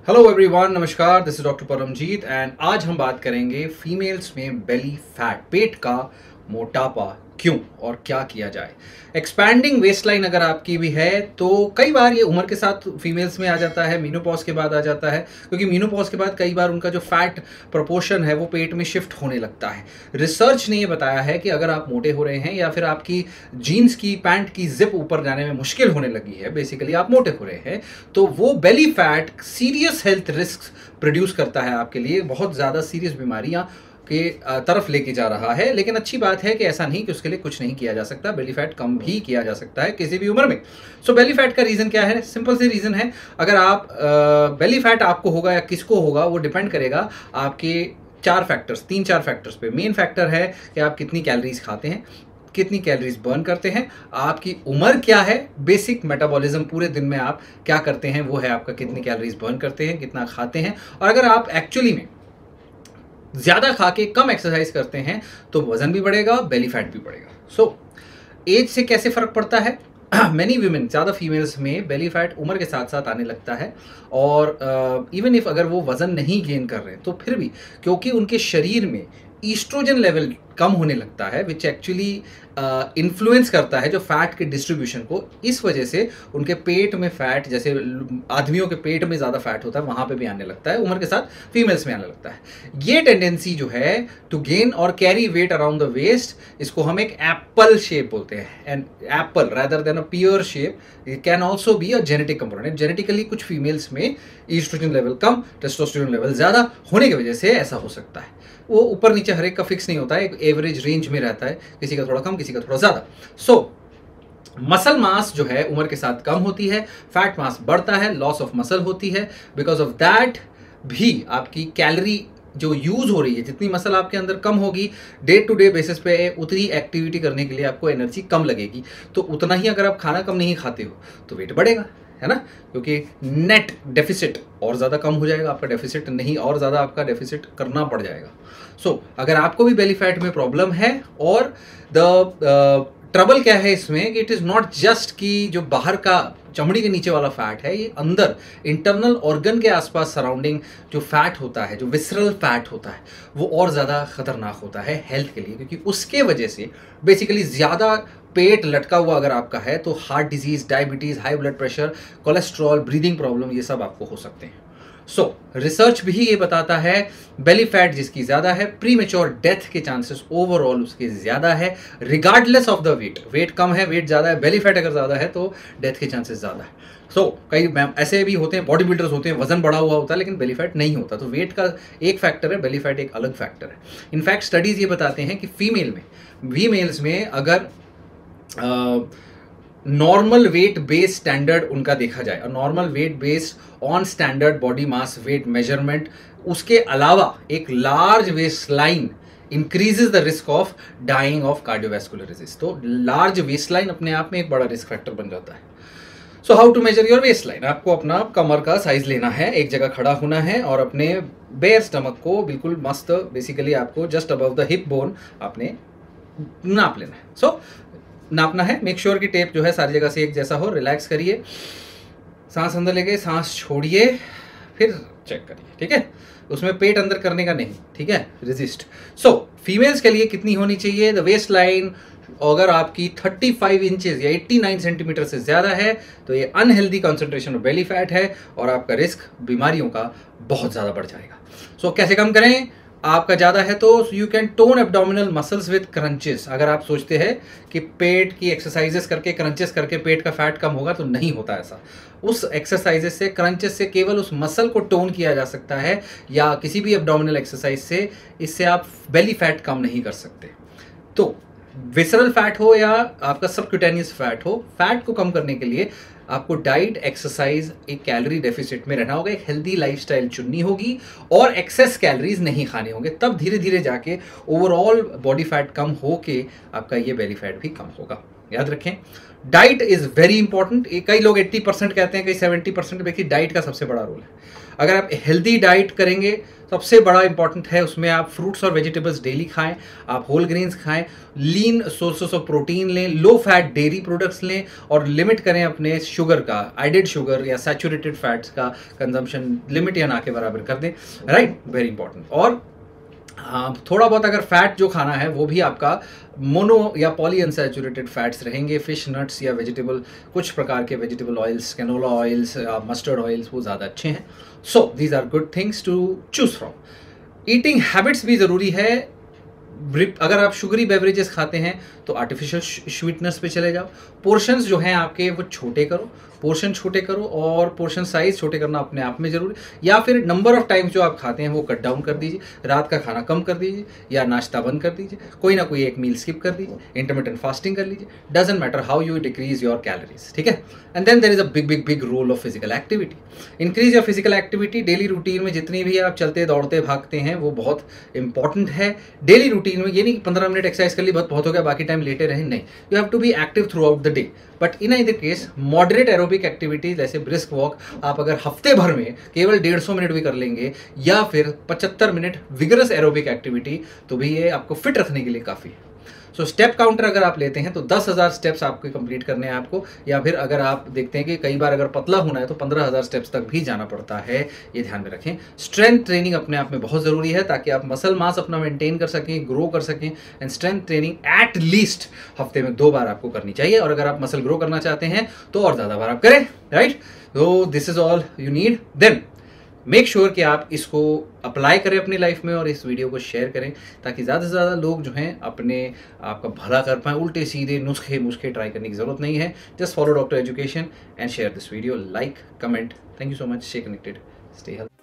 Hello everyone, नमस्कार। This is doctor Paramjit and आज हम बात करेंगे फीमेल्स में बेली फैट, पेट का मोटापा क्यों और क्या किया जाए। एक्सपैंडिंग वेस्टलाइन अगर आपकी भी है तो कई बार ये उम्र के साथ फीमेल्स में आ जाता है, मीनोपॉज के बाद आ जाता है, क्योंकि मीनोपॉज के बाद कई बार उनका जो फैट प्रोपोर्शन है वो पेट में शिफ्ट होने लगता है। रिसर्च ने ये बताया है कि अगर आप मोटे हो रहे हैं या फिर आपकी जीन्स की पैंट की जिप ऊपर जाने में मुश्किल होने लगी है, बेसिकली आप मोटे हो रहे हैं, तो वो belly fat serious health risk produce करता है आपके लिए, बहुत ज़्यादा सीरियस बीमारियां के तरफ लेके जा रहा है। लेकिन अच्छी बात है कि ऐसा नहीं कि उसके लिए कुछ नहीं किया जा सकता, बेली फैट कम भी किया जा सकता है किसी भी उम्र में। सो बेली फैट का रीज़न क्या है? सिंपल सी रीज़न है, अगर आप बेली फैट आपको होगा या किसको होगा वो डिपेंड करेगा आपके तीन चार फैक्टर्स पे। मेन फैक्टर है कि आप कितनी कैलोरीज खाते हैं, कितनी कैलोरीज बर्न करते हैं, आपकी उम्र क्या है, बेसिक मेटाबॉलिज्म पूरे दिन में आप क्या करते हैं वो है आपका, कितनी कैलोरीज बर्न करते हैं, कितना खाते हैं। और अगर आप एक्चुअली में ज़्यादा खा के कम एक्सरसाइज करते हैं तो वजन भी बढ़ेगा, बेली फैट भी बढ़ेगा। सो एज से कैसे फ़र्क पड़ता है? मैनी वीमेन, ज़्यादा फीमेल्स में बेली फैट उम्र के साथ साथ आने लगता है। और इवन इफ अगर वो वज़न नहीं गेन कर रहे तो फिर भी, क्योंकि उनके शरीर में ईस्ट्रोजन लेवल कम होने लगता है, विच एक्चुअली इन्फ्लुएंस करता है जो फैट के डिस्ट्रीब्यूशन को। इस वजह से उनके पेट में फैट, जैसे आदमियों के पेट में ज़्यादा फैट होता है वहाँ पे भी आने लगता है, उम्र के साथ फीमेल्स में आने लगता है। ये टेंडेंसी जो है टू गेन और carry weight around the waist, इसको हम एक एप्पल शेप बोलते हैं। And apple rather than a pear shape can also be a genetic component. Genetically कुछ फीमेल्स में ईस्ट्रोजन लेवल कम, टेस्टोस्टेरोन लेवल ज़्यादा होने की वजह से ऐसा हो सकता है। वो ऊपर नीचे हर एक का फिक्स नहीं होता है, एक एवरेज रेंज में रहता है, किसी का थोड़ा कम, किसी का थोड़ा ज़्यादा। सो मसल मास जो है उम्र के साथ कम होती है, फैट मास बढ़ता है, लॉस ऑफ मसल होती है। बिकॉज ऑफ दैट भी आपकी कैलोरी जो यूज़ हो रही है, जितनी मसल आपके अंदर कम होगी, डे टू डे बेसिस पे उतनी एक्टिविटी करने के लिए आपको एनर्जी कम लगेगी। तो उतना ही अगर आप खाना कम नहीं खाते हो तो वेट बढ़ेगा, है ना, क्योंकि नेट डेफिसिट और ज़्यादा कम हो जाएगा, आपका डेफिसिट नहीं और ज़्यादा आपका डेफिसिट करना पड़ जाएगा। सो अगर आपको भी बेली फैट में प्रॉब्लम है, और द ट्रबल क्या है इसमें कि इट इज़ नॉट जस्ट कि जो बाहर का चमड़ी के नीचे वाला फैट है, ये अंदर इंटरनल ऑर्गन के आसपास सराउंडिंग जो फैट होता है, जो विसरल फैट होता है, वो और ज़्यादा खतरनाक होता है हेल्थ के लिए, क्योंकि उसके वजह से बेसिकली ज़्यादा पेट लटका हुआ अगर आपका है तो heart disease, diabetes, high blood pressure, cholesterol, breathing problem, ये सब आपको हो सकते हैं। सो रिसर्च भी ये बताता है बेली फैट जिसकी ज़्यादा है, प्री मेच्योर डेथ के चांसेस ओवरऑल उसके ज़्यादा है, regardless of the weight. Weight कम है, वेट ज़्यादा है, बेली फैट अगर ज़्यादा है तो डेथ के चांसेस ज़्यादा है। सो कई ऐसे भी होते हैं, बॉडी बिल्डर्स होते हैं, वजन बढ़ा हुआ होता है लेकिन बेली फैट नहीं होता। तो वेट का एक फैक्टर है, बेली फैट एक अलग फैक्टर है। इनफैक्ट स्टडीज़ ये बताते हैं कि फीमेल्स में अगर नॉर्मल वेट बेस स्टैंडर्ड उनका देखा जाए, और normal weight based on standard body mass weight measurement, उसके अलावा एक large waist line increases the risk of dying of cardiovascular disease. तो लार्ज वेस्ट लाइन अपने आप में एक बड़ा रिस्क फैक्टर बन जाता है। So how to measure your waist line? आपको अपना कमर का साइज लेना है, एक जगह खड़ा होना है और अपने बेयर स्टमक को बिल्कुल मस्त, बेसिकली आपको just above the hip bone आपने नाप लेना है। सो नापना है, मेक श्योर कि टेप जो है सारी जगह से एक जैसा हो। रिलैक्स करिए, सांस अंदर लेके सांस छोड़िए, फिर चेक करिए, ठीक है। उसमें पेट अंदर करने का नहीं, ठीक है, रेजिस्ट। सो फीमेल्स के लिए कितनी होनी चाहिए? द वेस्ट लाइन अगर आपकी 35 इंचेस या 89 सेंटीमीटर से ज़्यादा है तो ये unhealthy concentration of belly fat है और आपका रिस्क बीमारियों का बहुत ज़्यादा बढ़ जाएगा। सो कैसे कम करें? आपका ज़्यादा है तो you can tone abdominal muscles with crunches. अगर आप सोचते हैं कि पेट की एक्सरसाइजेस करके, क्रंचेस करके पेट का फैट कम होगा, तो नहीं होता ऐसा। उस एक्सरसाइजेस से, क्रंचेस से केवल उस मसल को टोन किया जा सकता है, या किसी भी एब्डोमिनल एक्सरसाइज से, इससे आप बेली फैट कम नहीं कर सकते। तो विसरल फैट हो या आपका सबक्यूटेनियस फैट हो, फैट को कम करने के लिए आपको डाइट, एक्सरसाइज, एक कैलोरी डेफिसिट में रहना होगा, एक हेल्दी लाइफस्टाइल चुननी होगी और एक्सेस कैलोरीज नहीं खाने होंगे। तब धीरे धीरे जाके ओवरऑल बॉडी फैट कम होके आपका ये बेली फैट भी कम होगा। याद रखें, डाइट इज वेरी इंपॉर्टेंट। कई लोग 80% कहते हैं, कई 70%। देखिए, डाइट का सबसे बड़ा रोल है। अगर आप हेल्दी डाइट करेंगे, सबसे बड़ा इंपॉर्टेंट है उसमें आप फ्रूट्स और वेजिटेबल्स डेली खाएं, आप होल ग्रेन्स खाएं, लीन सोर्सेस ऑफ प्रोटीन लें, लो फैट डेयरी प्रोडक्ट्स लें और लिमिट करें अपने शुगर का, एडेड शुगर या सैचुरेटेड फैट्स का कंजम्पशन लिमिट या ना के बराबर कर दें, राइट, वेरी इंपॉर्टेंट। और थोड़ा बहुत अगर फैट जो खाना है वो भी आपका मोनो या पॉली अनसैचुरेटेड फैट्स रहेंगे, फिश, नट्स या वेजिटेबल, कुछ प्रकार के vegetable oils, canola oils, mustard oils, वो ज़्यादा अच्छे हैं। So these are good things to choose from. Eating habits भी ज़रूरी है। अगर आप शुगरी बेवरेजेस खाते हैं तो आर्टिफिशियल स्वीटनेस पे चले जाओ। पोर्शंस जो हैं आपके वो छोटे करो, पोर्शन छोटे करो, और पोर्शन साइज छोटे करना अपने आप में जरूरी, या फिर नंबर ऑफ टाइम्स जो आप खाते हैं वो कट डाउन कर दीजिए। रात का खाना कम कर दीजिए या नाश्ता बंद कर दीजिए, कोई ना कोई एक मील स्किप कर दीजिए, इंटरमिटेंट फास्टिंग कर लीजिए, doesn't matter how you decrease your calories, ठीक है। And then there is a big role of physical activity. Increase your physical activity. Daily routine में जितनी भी आप चलते दौड़ते भागते हैं वो बहुत इंपॉर्टेंट है। डेली रूटीन में ये नहीं कि 15 मिनट एक्सरसाइज कर ली बहुत हो गया बाकी टाइम लेटे रहे, नहीं, you have to be active throughout the day. But in either case moderate aerobic activity जैसे ब्रिस्क वॉक आप अगर हफ्ते भर में केवल 150 मिनट भी कर लेंगे, या फिर 75 मिनट विगरस एरोबिक एक्टिविटी, तो भी ये आपको फिट रखने के लिए काफ़ी है। सो स्टेप काउंटर अगर आप लेते हैं तो 10,000 स्टेप्स आपको कंप्लीट करने हैं आपको, या फिर अगर आप देखते हैं कि कई बार अगर पतला होना है तो 15,000 स्टेप्स तक भी जाना पड़ता है, ये ध्यान में रखें। स्ट्रेंथ ट्रेनिंग अपने आप में बहुत ज़रूरी है ताकि आप मसल मास अपना मेंटेन कर सकें, ग्रो कर सकें। And strength training at least हफ्ते में 2 बार आपको करनी चाहिए, और अगर आप मसल ग्रो करना चाहते हैं तो और ज़्यादा बार आप करें, राइट। तो this is all you need. Then make sure कि आप इसको अप्लाई करें अपनी लाइफ में और इस वीडियो को शेयर करें ताकि ज़्यादा से ज़्यादा लोग जो हैं अपने आपका भला कर पाएँ। उल्टे सीधे नुस्खे ट्राई करने की ज़रूरत नहीं है। Just follow doctor education and share this video, like, comment. Thank you so much. Stay connected, stay health.